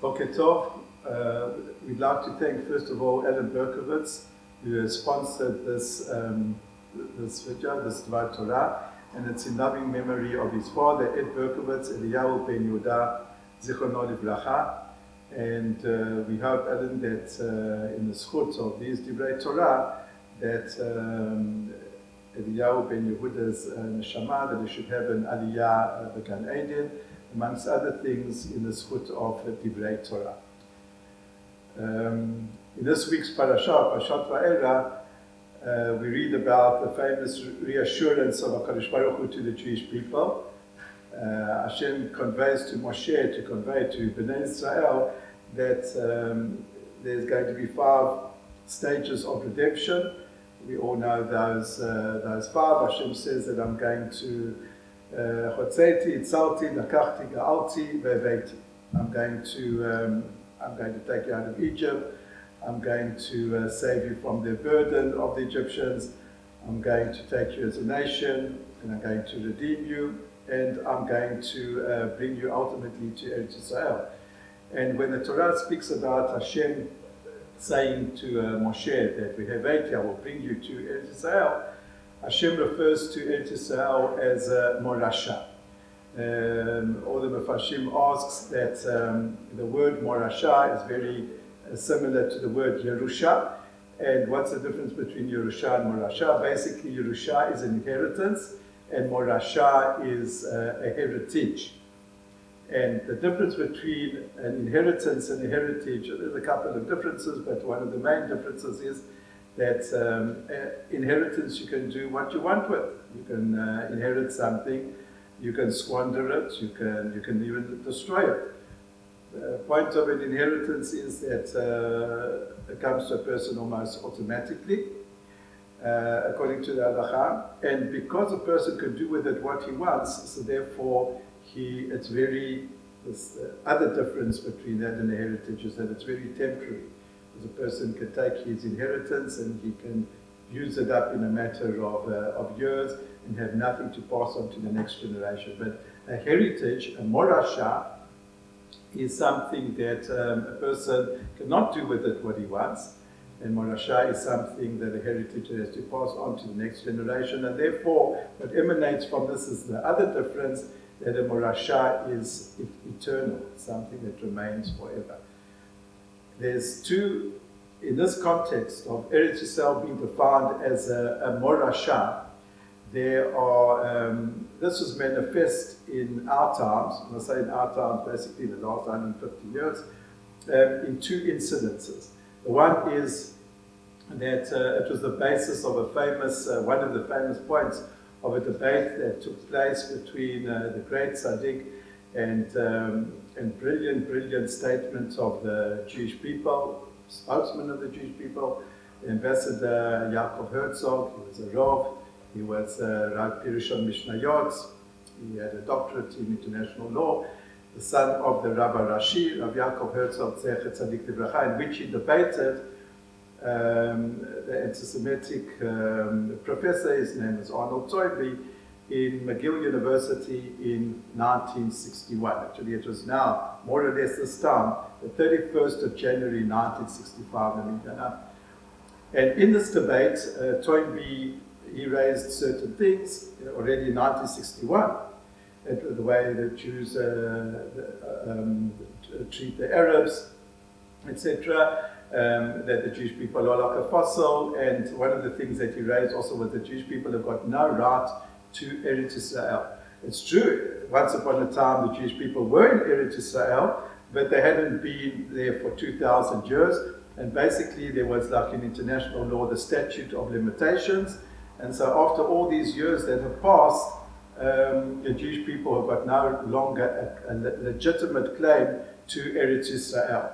Boker Tov. We'd like to thank first of all Ellen Berkowitz, who has sponsored this video, this Dvar Torah, and it's in loving memory of his father, Ed Berkowitz, Eliyahu ben Yehuda, Zichrono Livracha. And we hope, Ellen, that in the schut of these Divrei Torah, that Eliyahu ben Yehuda's neshama, that he should have an aliyah b'Gan Eden, amongst other things, in the schut of Divrei Torah. In this week's Parsha, Parshat Va'era, we read about the famous reassurance of HaKadosh Baruch Hu to the Jewish people. Hashem conveys to Moshe, to convey to Bnei Israel, that there's going to be 5 stages of redemption. We all know those 5. Hashem says that I'm going to Chotzeti, Itzalti, Lakachti, Ga'alti, Ve'veiti. I'm going to take you out of Egypt. I'm going to save you from the burden of the Egyptians. I'm going to take you as a nation, and I'm going to redeem you, and I'm going to bring you ultimately to Eretz Israel. And when the Torah speaks about Hashem saying to Moshe that we have 80, I will bring you to Eretz Israel, Hashem refers to Eretz Israel as Morasha. All the Mefarshim asks that the word Morasha is very similar to the word Yerusha. And what's the difference between Yerusha and Morasha? Basically, Yerusha is an inheritance, and Morasha is a heritage. And the difference between an inheritance and a heritage, there's a couple of differences, but one of the main differences is that inheritance you can do what you want with. You can inherit something, you can squander it, you can even destroy it. The point of an inheritance is that it comes to a person almost automatically, according to the Halacha, and because a person can do with it what he wants, so therefore this other difference between that and a heritage is that it's very temporary. Because a person can take his inheritance and he can use it up in a matter of years and have nothing to pass on to the next generation. But a heritage, a morasha, is something that a person cannot do with it what he wants. And morasha is something that a heritage has to pass on to the next generation. And therefore, what emanates from this is the other difference, that a morasha is eternal, something that remains forever. There's two, in this context of Eretz Yisrael being defined as a morasha, there are, this was manifest in our times, when I say in our times, basically the last 150 years, in 2 incidences. The one is that it was the basis of one of the famous points of a debate that took place between the great Tzaddik and brilliant statements of the Jewish people, spokesman of the Jewish people, the ambassador Yaakov Herzog. He was a Rav, he was Rav Pirushon Mishnayot, he had a doctorate in international law, the son of the Rabbi Rashi, Rav Yaakov Herzog, Zecher Tzadik Livracha, in which he debated the anti-Semitic professor, his name is Arnold Toynbee, in McGill University in 1961. Actually, it was now more or less this time, the 31st of January 1965. And in this debate, Toynbee, he raised certain things already in 1961, the way the Jews treat the Arabs, etc., that the Jewish people are like a fossil, and one of the things that he raised also was that Jewish people have got no right to Eretz Israel. It's true, once upon a time the Jewish people were in Eretz Israel, but they hadn't been there for 2,000 years, and basically there was, like in international law, the statute of limitations, and so after all these years that have passed, the Jewish people have got no longer a legitimate claim to Eretz Israel.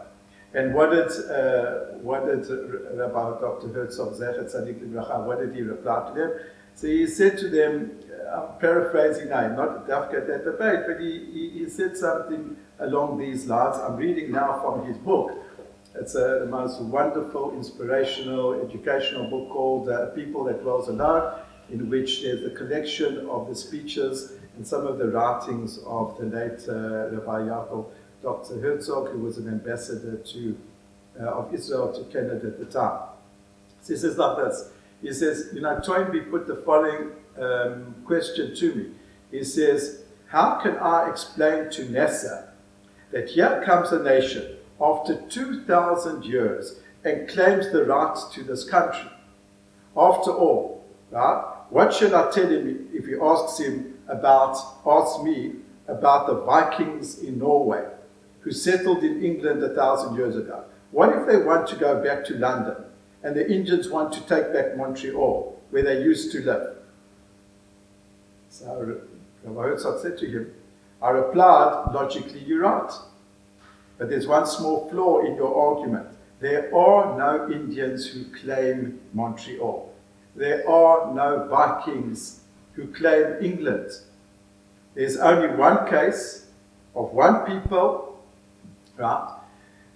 And what did Rabbi Dr. Herzog, Zecher Tzadik Livracha, what did he reply to them? So he said to them, I'm paraphrasing now, not Dafka that debate, but he said something along these lines. I'm reading now from his book. It's the most wonderful, inspirational, educational book called People That Dwells Alone, in which there's a collection of the speeches and some of the writings of the late Rabbi Yaakov Dr. Herzog, who was an ambassador of Israel to Canada at the time. So he says like this. He says, Toynbee put the following question to me. He says, how can I explain to NASA that here comes a nation after 2,000 years and claims the right to this country? After all, right, what shall I tell him if he asks me about the Vikings in Norway who settled in England 1,000 years ago? What if they want to go back to London and the Indians want to take back Montreal, where they used to live? So Rabbi Herzog said to him, I replied, logically you're right. But there's one small flaw in your argument. There are no Indians who claim Montreal. There are no Vikings who claim England. There's only one case of one people, right,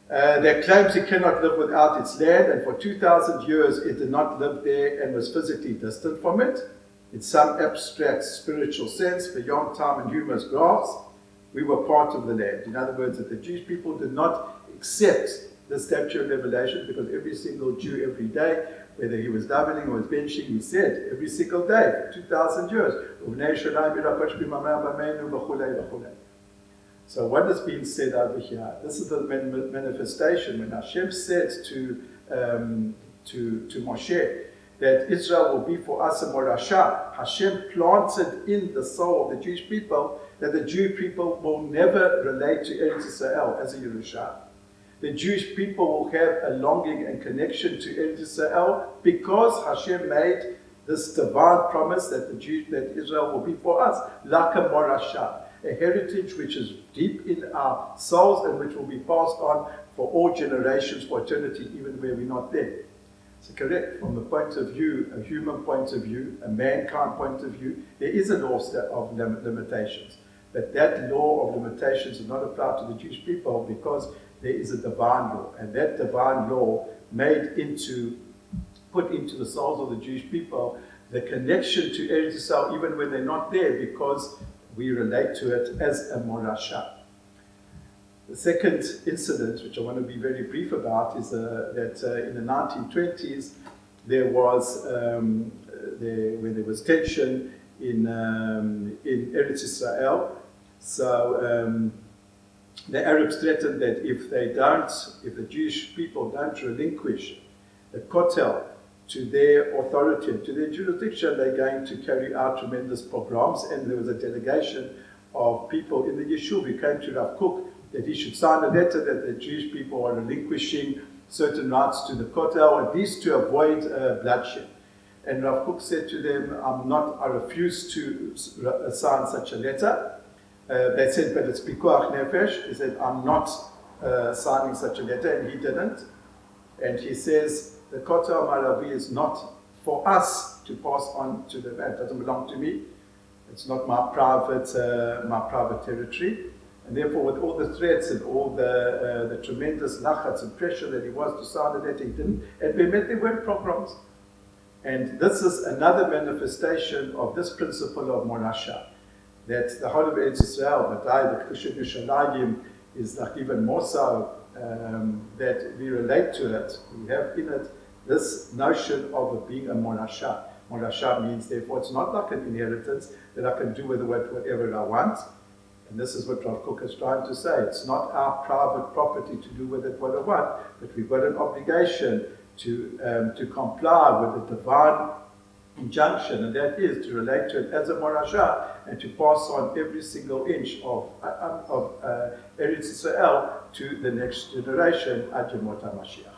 that claims it cannot live without its land, and for 2,000 years it did not live there and was physically distant from it. In some abstract spiritual sense, beyond time and human's grasp, we were part of the land. In other words, that the Jewish people did not accept the statue of revelation, because every single Jew every day, whether he was davening or was benching, he said every single day for 2,000 years. So what is being said over here? This is the manifestation when Hashem said to Moshe that Israel will be for us a morasha. Hashem planted in the soul of the Jewish people that the Jewish people will never relate to Eretz Israel as a Yerusha. The Jewish people will have a longing and connection to Eretz Israel because Hashem made this divine promise that that Israel will be for us, like a morasha, a heritage which is deep in our souls and which will be passed on for all generations, for eternity, even where we're not there. So correct, from the point of view, a human point of view, a mankind point of view, there is a law of limitations. But that law of limitations is not applied to the Jewish people because there is a divine law. And that divine law put into the souls of the Jewish people the connection to Eretz Yisrael even when they're not there, because we relate to it as a morasha. The second incident, which I want to be very brief about, is that in the 1920s there was when there was tension in Eretz Israel. So the Arabs threatened that if the Jewish people don't relinquish the Kotel to their authority and to their jurisdiction, they're going to carry out tremendous pogroms. And there was a delegation of people in the Yeshuv who came to Rav Kook that he should sign a letter that the Jewish people are relinquishing certain rights to the Kotel, at least to avoid bloodshed. And Rav Kook said to them, I refuse to sign such a letter. They said, but it's pikuach nefesh. He said, I'm not signing such a letter, and he didn't. And he says, the Kotel Maravi is not for us to pass on to the land. It doesn't belong to me. It's not my private territory. And therefore, with all the threats and all the tremendous lachats and pressure that he was to sign the letter, he didn't. And we met there weren't pogroms. And this is another manifestation of this principle of morasha, that the whole of Eretz Israel, but the Kushut Yushalayim, is like even more so, that we relate to it. We have in it this notion of it being a morasha. Morasha means, therefore, it's not like an inheritance that I can do with it whatever I want. And this is what Rav Kook is trying to say. It's not our private property to do with it what I want, but we've got an obligation to comply with the divine injunction, and that is to relate to it as a morasha and to pass on every single inch of Eretz Israel to the next generation, Ad Yemot HaMashiach.